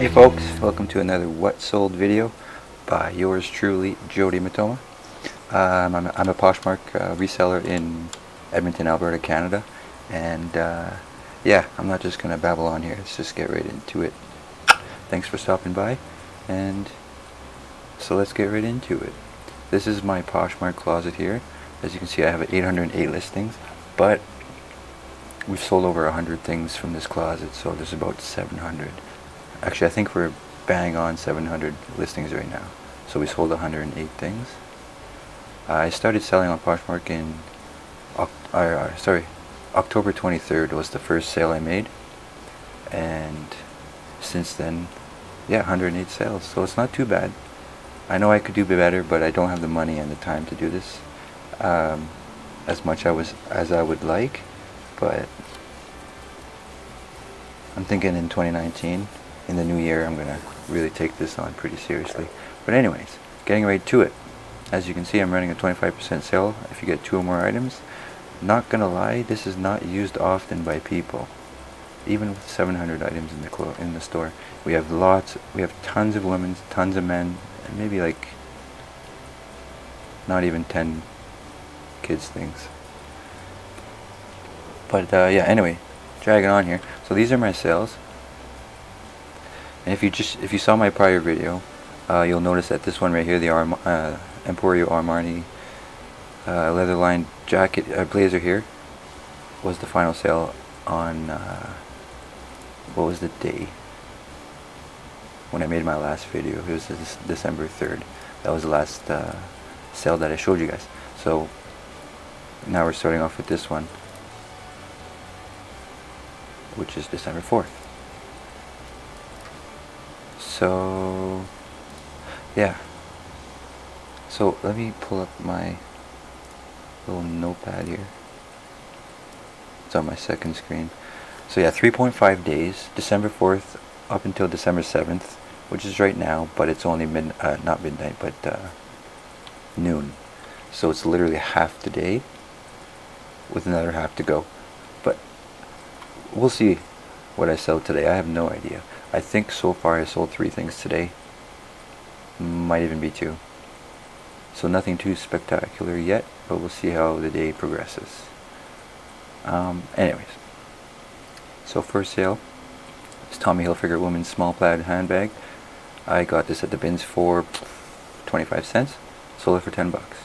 Hey folks, welcome to another What Sold video by yours truly, Jody Matoma. I'm a Poshmark reseller in Edmonton, Alberta, Canada, and yeah, I'm not just going to babble on here, let's just get right into it. Thanks for stopping by, and so let's get right into it. This is my Poshmark closet here. As you can see, I have 808 listings, but we've sold over 100 things from this closet, so there's about 700. Actually, I think we're bang on 700 listings right now. So we sold 108 things. I started selling on Poshmark in October 23rd was the first sale I made, and since then, yeah, 108 sales. So it's not too bad. I know I could do better, but I don't have the money and the time to do this as much as I would like. But I'm thinking in 2019, in the new year, I'm gonna really take this on pretty seriously. But anyways, getting right to it. As you can see, I'm running a 25% sale if you get 2 or more items. Not gonna lie, this is not used often by people. Even with 700 items in the store, we have tons of women, tons of men, and maybe like not even 10 kids things. But yeah, anyway, dragging on here. So these are my sales. And if you saw my prior video, you'll notice that this one right here, the Emporio Armani leather lined jacket blazer here, was the final sale on what was the day when I made my last video? It was December 3rd. That was the last sale that I showed you guys. So now we're starting off with this one, which is December 4th. So yeah, so let me pull up my little notepad here. It's on my second screen. So yeah, 3.5 days, December 4th up until December 7th, which is right now, but it's only not midnight, but noon. So it's literally half the day with another half to go. But we'll see what I sell today. I have no idea. I think so far I sold 3 things today. Might even be 2. So nothing too spectacular yet, but we'll see how the day progresses. Anyways, so first sale is Tommy Hilfiger women's small plaid handbag. I got this at the bins for 25 cents. Sold it for 10 bucks.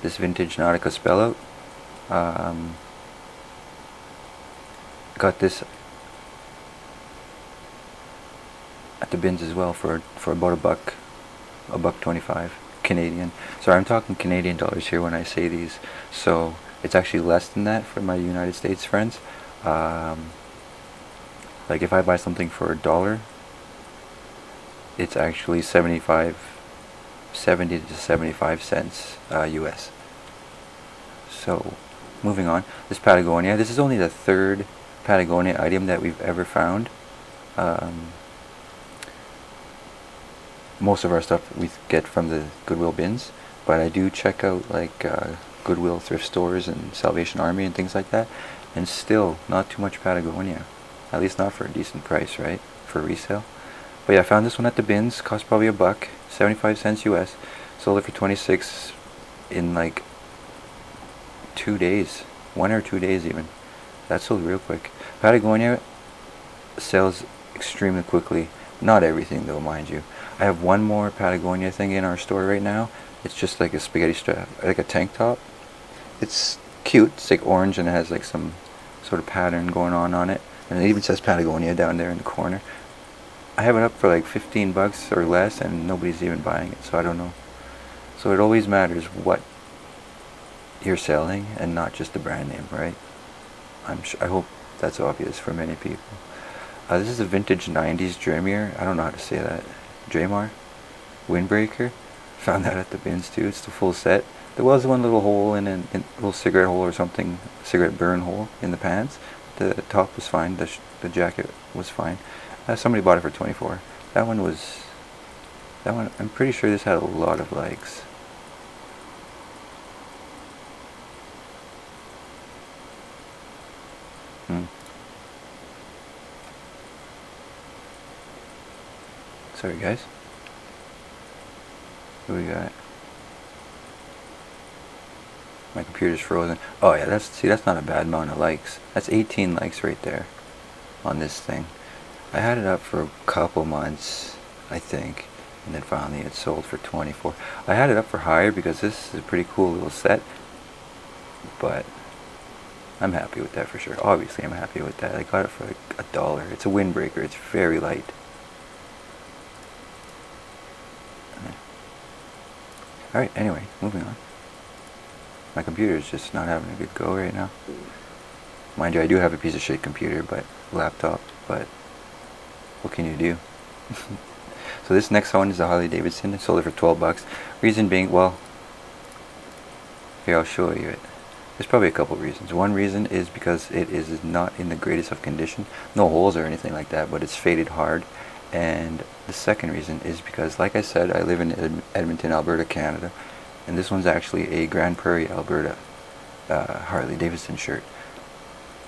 This vintage Nautica spell out. Got this at the bins as well for about a buck 25 Canadian. Sorry, I'm talking Canadian dollars here when I say these, so it's actually less than that for my United States friends. Like if I buy something for $1, it's actually 70 to 75 cents US. So moving on, this Patagonia. This is only the 3rd Patagonia item that we've ever found. Most of our stuff we get from the Goodwill bins, but I do check out like Goodwill thrift stores and Salvation Army and things like that, and still not too much Patagonia, at least not for a decent price, right, for resale. But yeah, I found this one at the bins, cost probably a buck, 75 cents US, sold it for 26 in like 2 days, 1 or 2 days even. That sold real quick. Patagonia sells extremely quickly. Not everything though, mind you. I have one more Patagonia thing in our store right now. It's just like a spaghetti strap, like a tank top. It's cute. It's like orange and it has like some sort of pattern going on it. And it even says Patagonia down there in the corner. I have it up for like 15 bucks or less and nobody's even buying it, so I don't know. So it always matters what you're selling and not just the brand name, right? I hope that's obvious for many people. This is a vintage 90s Dremir. I don't know how to say that. Dremar? Windbreaker. Found that at the bins too. It's the full set. There was one little hole in a little cigarette hole or something, cigarette burn hole in the pants. The top was fine. The jacket was fine. Somebody bought it for 24. That one, I'm pretty sure this had a lot of likes. Sorry guys. What do we got? My computer's frozen. Oh yeah, that's not a bad amount of likes. That's 18 likes right there on this thing. I had it up for a couple months, I think, and then finally it sold for 24. I had it up for higher because this is a pretty cool little set, but I'm happy with that for sure. Obviously I'm happy with that. I got it for like $1. It's a windbreaker. It's very light. Alright, anyway, moving on. My computer is just not having a good go right now. Mind you, I do have a piece of shit computer, but laptop, but what can you do? So this next one is the Harley Davidson. I sold it for 12 bucks. Reason being, well, here I'll show you it. There's probably a couple reasons. One reason is because it is not in the greatest of condition. No holes or anything like that, but it's faded hard. And the second reason is because, like I said, I live in Edmonton, Alberta, Canada, and this one's actually a Grand Prairie, Alberta Harley Davidson shirt.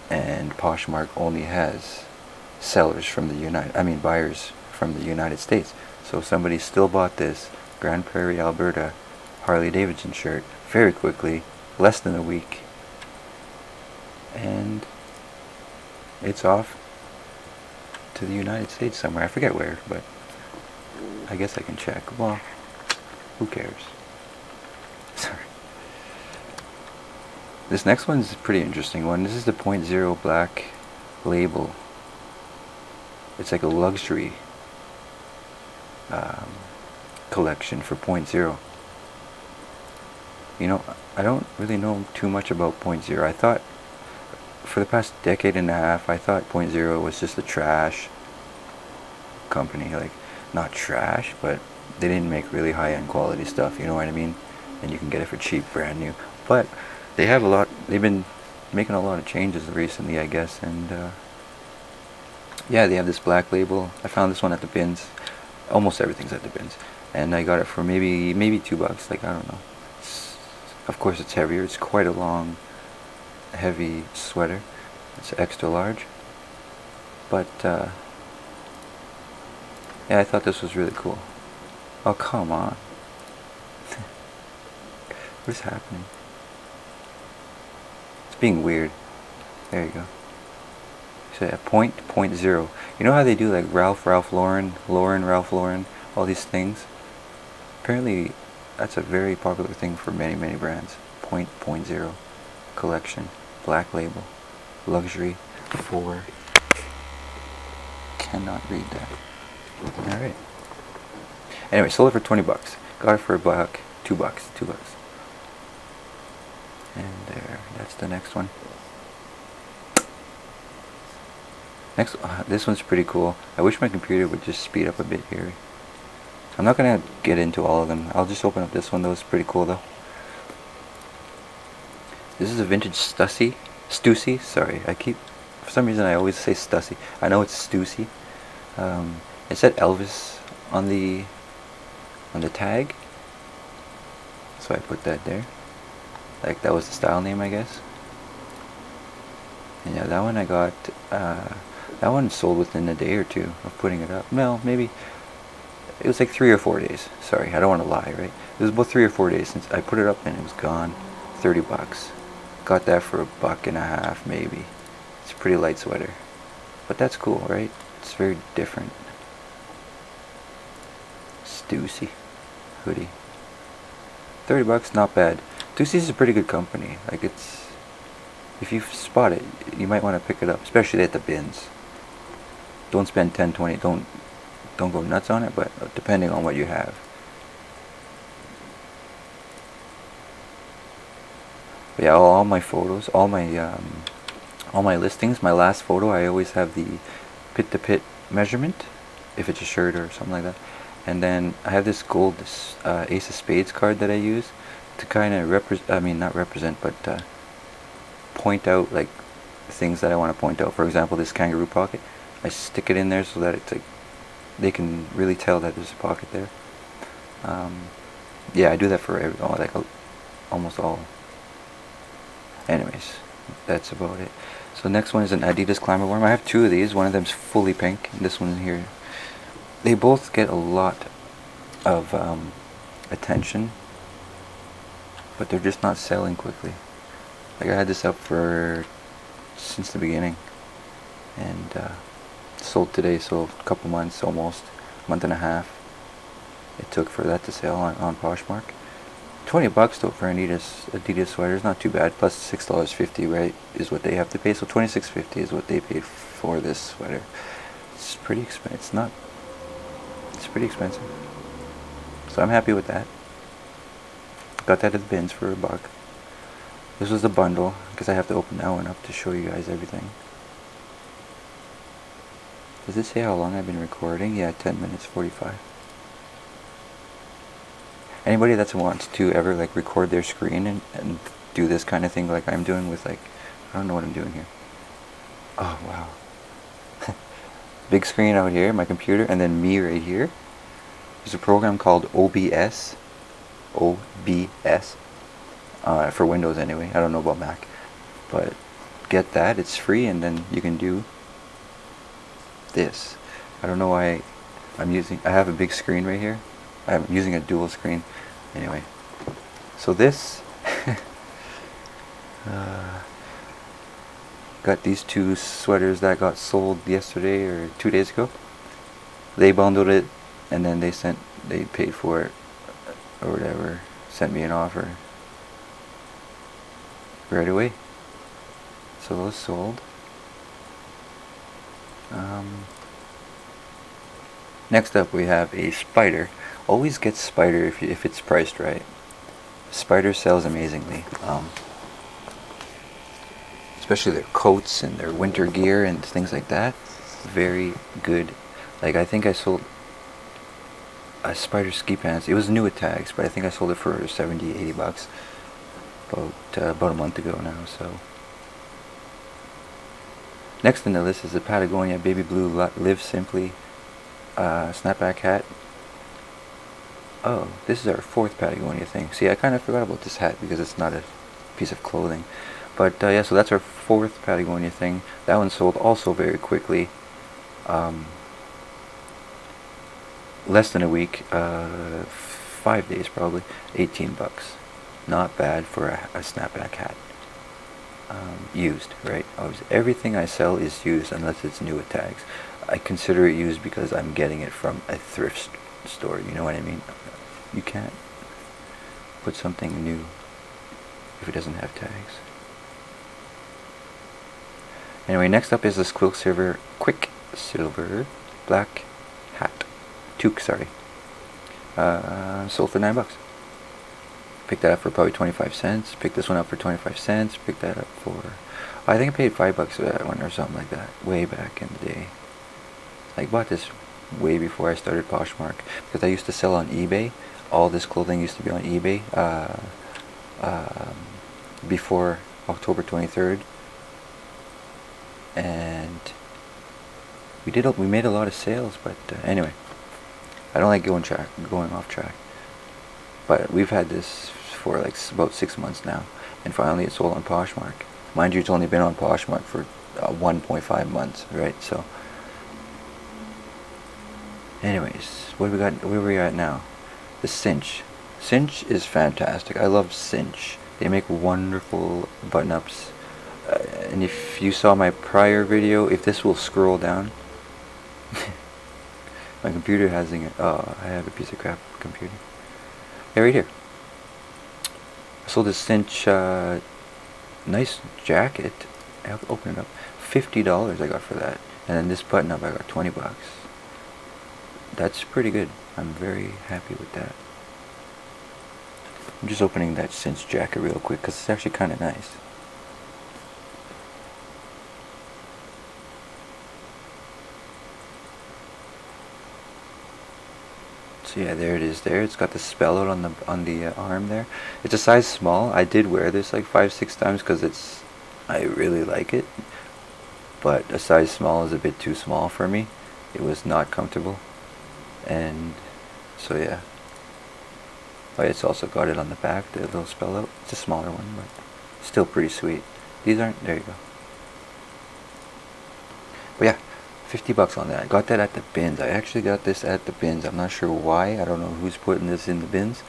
And Poshmark only has sellers from the buyers from the United States. So somebody still bought this Grand Prairie, Alberta Harley Davidson shirt very quickly, less than a week, and it's off to the United States somewhere. I forget where, but I guess I can check. Well, who cares? Sorry. This next one's a pretty interesting one. This is the .0 black label. It's like a luxury collection for .0. You know, I don't really know too much about .0. I thought, for the past decade and a half, I thought .0 was just a trash company. Like, not trash, but they didn't make really high-end quality stuff, you know what I mean? And you can get it for cheap, brand new. But they've been making a lot of changes recently, I guess, and yeah, they have this black label. I found this one at the bins. Almost everything's at the bins. And I got it for maybe $2, like, I don't know. Of course it's heavier. It's quite a long, heavy sweater. It's extra large. But yeah, I thought this was really cool. Oh, come on. What is happening? It's being weird. There you go. So yeah, .0. You know how they do like Ralph Lauren, Ralph Lauren, all these things? Apparently that's a very popular thing for many brands. .0 collection, black label, luxury for, cannot read that. Alright. Anyway, sold it for 20 bucks. Got it for $1, $2. And there, that's the next one. Next, this one's pretty cool. I wish my computer would just speed up a bit here. I'm not gonna get into all of them. I'll just open up this one though. It's pretty cool though. This is a vintage Stussy. Sorry, for some reason I always say Stussy. I know it's Stussy. It said Elvis on the tag, so I put that there. Like, that was the style name, I guess. And yeah, that one I got. That one sold within a day or two of putting it up. Well, maybe it was like 3 or 4 days. Sorry, I don't want to lie, right? It was about 3 or 4 days since I put it up and it was gone. 30 bucks. Got that for $1.50 maybe. It's a pretty light sweater, but that's cool, right? It's very different. Stussy hoodie. 30 bucks, not bad. Stussy's a pretty good company. Like, it's, if you spot it, you might want to pick it up, especially at the bins. Don't spend 10, 20. Don't go nuts on it, but depending on what you have. But yeah, all my photos, all my listings, my last photo, I always have the pit to pit measurement, if it's a shirt or something like that. And then I have this gold Ace of Spades card that I use to kind of point out like things that I want to point out. For example, this kangaroo pocket, I stick it in there so that it's like they can really tell that there's a pocket there. Yeah, I do that for almost all. Anyways, that's about it. So next one is an Adidas Climber Worm. I have two of these. One of them's fully pink, and this one here they both get a lot of attention, but they're just not selling quickly. Like I had this up for since the beginning, and sold today, so a couple months, almost month and a half it took for that to sell on Poshmark. $20 though for an Adidas sweater is not too bad. Plus $6.50, right, is what they have to pay. So $26.50 is what they paid for this sweater. It's pretty expensive. It's pretty expensive. So I'm happy with that. Got that at the bins for $1. This was the bundle, because I have to open that one up to show you guys everything. Does it say how long I've been recording? Yeah, 10 minutes 45. Anybody that wants to ever like record their screen and do this kind of thing like I'm doing with like, I don't know what I'm doing here. Oh wow. Big screen out here, my computer, and then me right here. There's a program called OBS. OBS. For Windows anyway. I don't know about Mac. But get that, it's free, and then you can do this. I don't know why I have a big screen right here. I'm using a dual screen. Anyway, so this got these two sweaters that got sold yesterday or 2 days ago. They bundled it, and then they paid for it or whatever, sent me an offer right away. So those sold. Next up we have a Spider. Always get Spider if it's priced right. Spider sells amazingly. Especially their coats and their winter gear and things like that. Very good. Like I think I sold a Spider ski pants. It was new with tags, but I think I sold it for $70-80 about a month ago now. So next on the list is the Patagonia Baby Blue Live Simply snapback hat. Oh, this is our fourth Patagonia thing. See, I kind of forgot about this hat because it's not a piece of clothing. But yeah, so that's our fourth Patagonia thing. That one sold also very quickly. Less than a week, 5 days probably, $18. Not bad for a snapback hat. Used, right? Everything I sell is used unless it's new with tags. I consider it used because I'm getting it from a thrift store, you know what I mean? You can't put something new if it doesn't have tags. Anyway, next up is this Quicksilver black hat. Toque, sorry. Sold for $9. Picked that up for probably 25 cents. Picked this one up for 25 cents. Picked that up for, I think I paid $5 for that one or something like that. Way back in the day. I bought this way before I started Poshmark because I used to sell on eBay. All this clothing used to be on eBay before October 23rd, and we made a lot of sales. But anyway, I don't like going off track. But we've had this for like about 6 months now, and finally it's sold on Poshmark. Mind you, it's only been on Poshmark for 1.5 months, right? So. Anyways, what we got? Where we at now? The Cinch. Cinch is fantastic. I love Cinch. They make wonderful button-ups. And if you saw my prior video, if this will scroll down, my computer hasn't. Oh, I have a piece of crap computer. Yeah, right here. I sold this Cinch nice jacket. I'll open it up. $50 I got for that, and then this button-up I got $20. That's pretty good. I'm very happy with that. I'm just opening that Cinch jacket real quick because it's actually kind of nice. So yeah, there it is. There, it's got the spell out on the arm there. It's a size small. I did wear this like 5-6 times because I really like it. But a size small is a bit too small for me. It was not comfortable. And so yeah. Oh, it's also got it on the back, the little spell out. It's a smaller one, but still pretty sweet. These aren't, there you go. But yeah, $50 on that. I got that at the bins. I actually got this at the bins. I'm not sure why. I don't know who's putting this in the bins.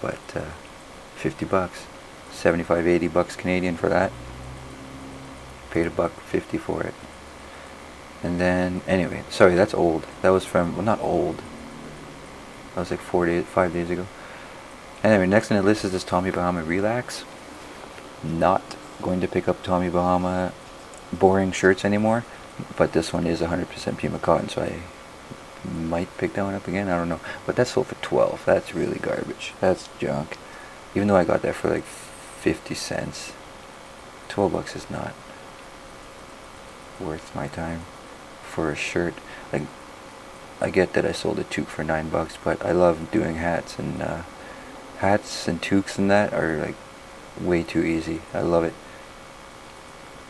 But $50, 75, $80 Canadian for that. Paid $1.50 for it. And then, anyway, sorry, that's old. That was from, well, not old. That was like 5 days ago. Anyway, next on the list is this Tommy Bahama Relax. Not going to pick up Tommy Bahama boring shirts anymore, but this one is 100% Pima cotton, so I might pick that one up again. I don't know. But that sold for $12. That's really garbage. That's junk. Even though I got that for like 50 cents, $12 is not worth my time for a shirt. Like, I get that I sold a toque for $9, but I love doing hats, and toques and that are like way too easy. I love it.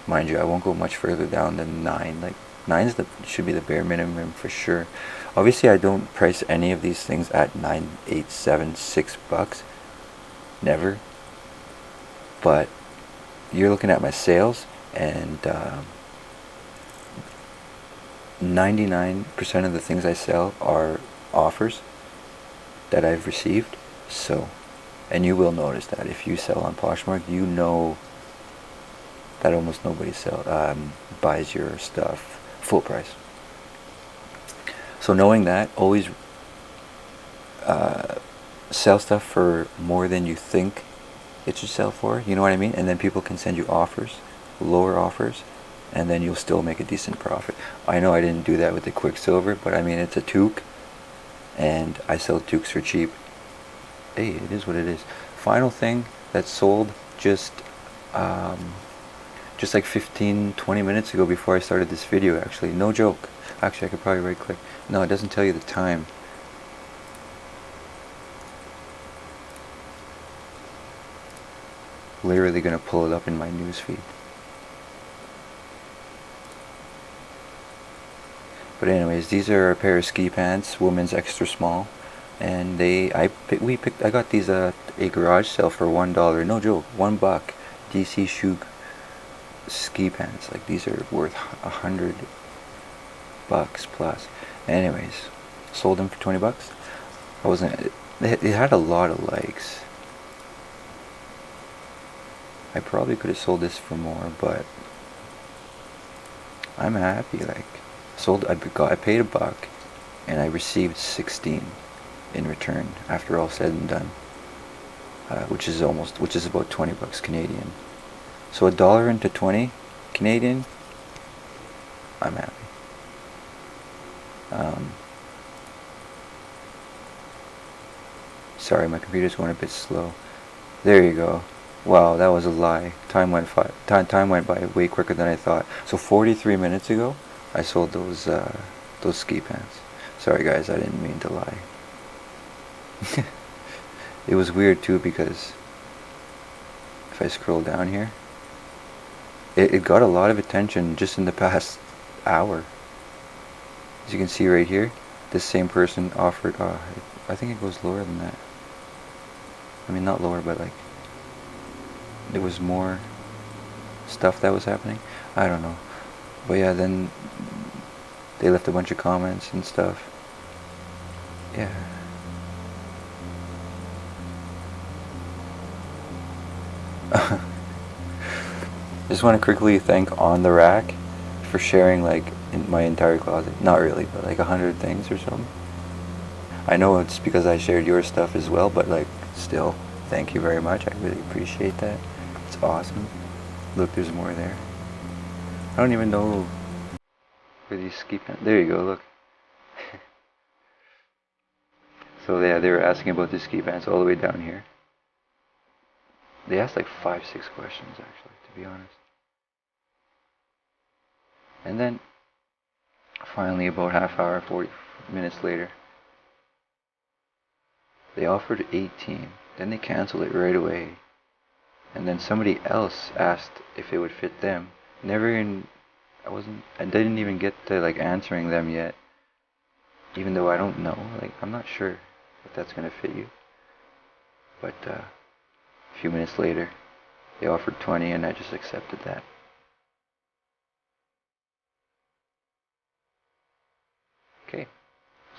Mind you, I won't go much further down than 9. Like, 9 should be the bare minimum for sure. Obviously, I don't price any of these things at $9, $8, $7, $6. Never. But you're looking at my sales, and 99% of the things I sell are offers that I've received. So, and you will notice that if you sell on Poshmark, you know that almost nobody buys your stuff full price. So knowing that, always sell stuff for more than you think it should sell for, you know what I mean? And then people can send you offers, lower offers, and then you'll still make a decent profit. I know I didn't do that with the Quicksilver, but I mean, it's a toque, and I sell toques for cheap. Hey, it is what it is. Final thing that sold just like 15-20 minutes ago before I started this video, actually. No joke. Actually, I could probably right click. No, it doesn't tell you the time. Literally gonna pull it up in my newsfeed. But anyways, these are a pair of ski pants, women's extra small, and I got these at a garage sale for $1. No joke, $1. DC shoe ski pants. Like, these are worth $100 plus. Anyways, sold them for $20. I wasn't. It had a lot of likes. I probably could have sold this for more, but I'm happy. Like, I paid $1, and I received 16 in return after all said and done, which is about $20 Canadian. So $1 into 20 Canadian, I'm happy. Sorry, my computer's going a bit slow. There you go. Wow, that was a lie. Time went by way quicker than I thought. So 43 minutes ago, I sold those ski pants. Sorry guys, I didn't mean to lie. It was weird too, because if I scroll down here, it got a lot of attention just in the past hour. As you can see right here, this same person offered, I think it goes lower than that. I mean, not lower, but like, there was more stuff that was happening. I don't know. But yeah, then they left a bunch of comments and stuff. Yeah. Just want to quickly thank On The Rack for sharing like in my entire closet. Not really, but like 100 things or something. I know it's because I shared your stuff as well, but like, still, thank you very much. I really appreciate that. It's awesome. Look, there's more there. I don't even know where these ski pants. There you go, look. So yeah, they were asking about the ski pants all the way down here. They asked like 5-6 questions actually, to be honest. And then finally, about half hour, 40 minutes later, they offered 18. Then they canceled it right away. And then somebody else asked if it would fit them. I didn't even get to like answering them yet. Even though I don't know, like, I'm not sure if that's gonna fit you. But a few minutes later, they offered 20, and I just accepted that.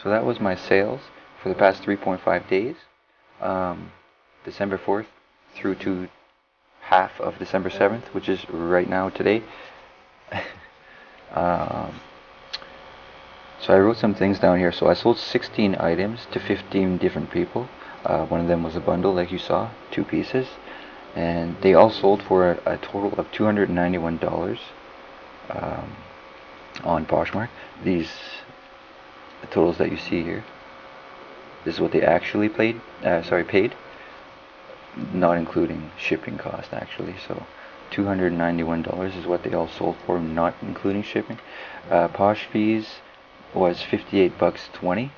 So that was my sales for the past 3.5 days, December 4th through to half of December 7th, which is right now today. So I wrote some things down here. So I sold 16 items to 15 different people. One of them was a bundle, like you saw, 2 pieces, and they all sold for a total of $291 on Poshmark. These the totals that you see here. This is what they actually paid, not including shipping cost actually. So $291 is what they all sold for, not including shipping. Posh fees was $58.20.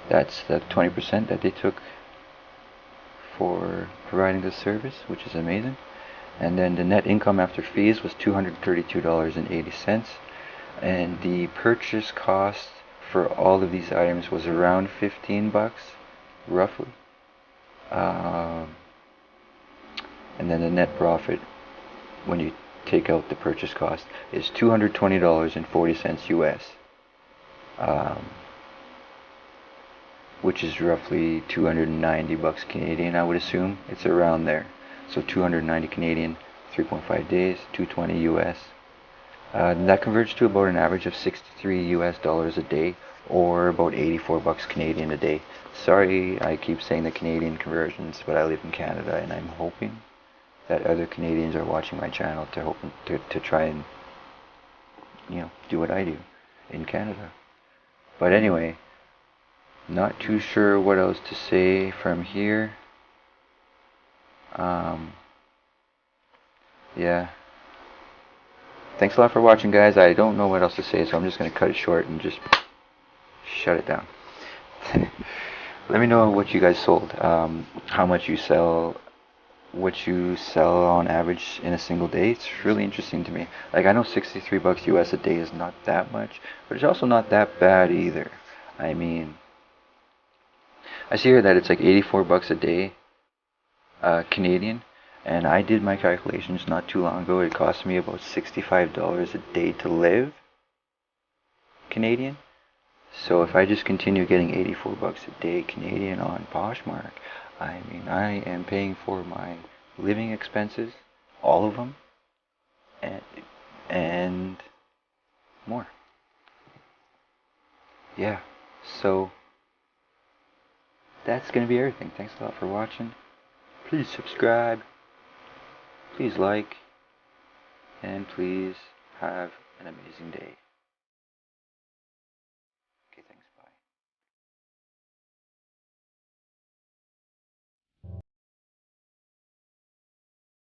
That's the 20% that they took for providing this service, which is amazing. And then the net income after fees was $232.80, and the purchase cost for all of these items was around $15 roughly. And then the net profit when you take out the purchase cost is $220.40 US, which is roughly $290 Canadian. I would assume it's around there. So 290 Canadian, 3.5 days, 220 US. That converts to about an average of 63 US dollars a day, or about 84 bucks Canadian a day. Sorry, I keep saying the Canadian conversions, but I live in Canada, and I'm hoping that other Canadians are watching my channel to try and, do what I do in Canada. But anyway, not too sure what else to say from here. Yeah. Thanks a lot for watching, guys. I don't know what else to say, so I'm just going to cut it short and just shut it down. Let me know what you guys sold, how much you sell, what you sell on average in a single day. It's really interesting to me. Like, I know 63 bucks US a day is not that much, but it's also not that bad either. I mean, I see here that it's like 84 bucks a day Canadian, and I did my calculations not too long ago. It cost me about $65 a day to live Canadian. So if I just continue getting 84 bucks a day Canadian on Poshmark, I mean, I am paying for my living expenses, all of them, and more. Yeah, so that's going to be everything. Thanks a lot for watching. Please subscribe, please like, and please have an amazing day.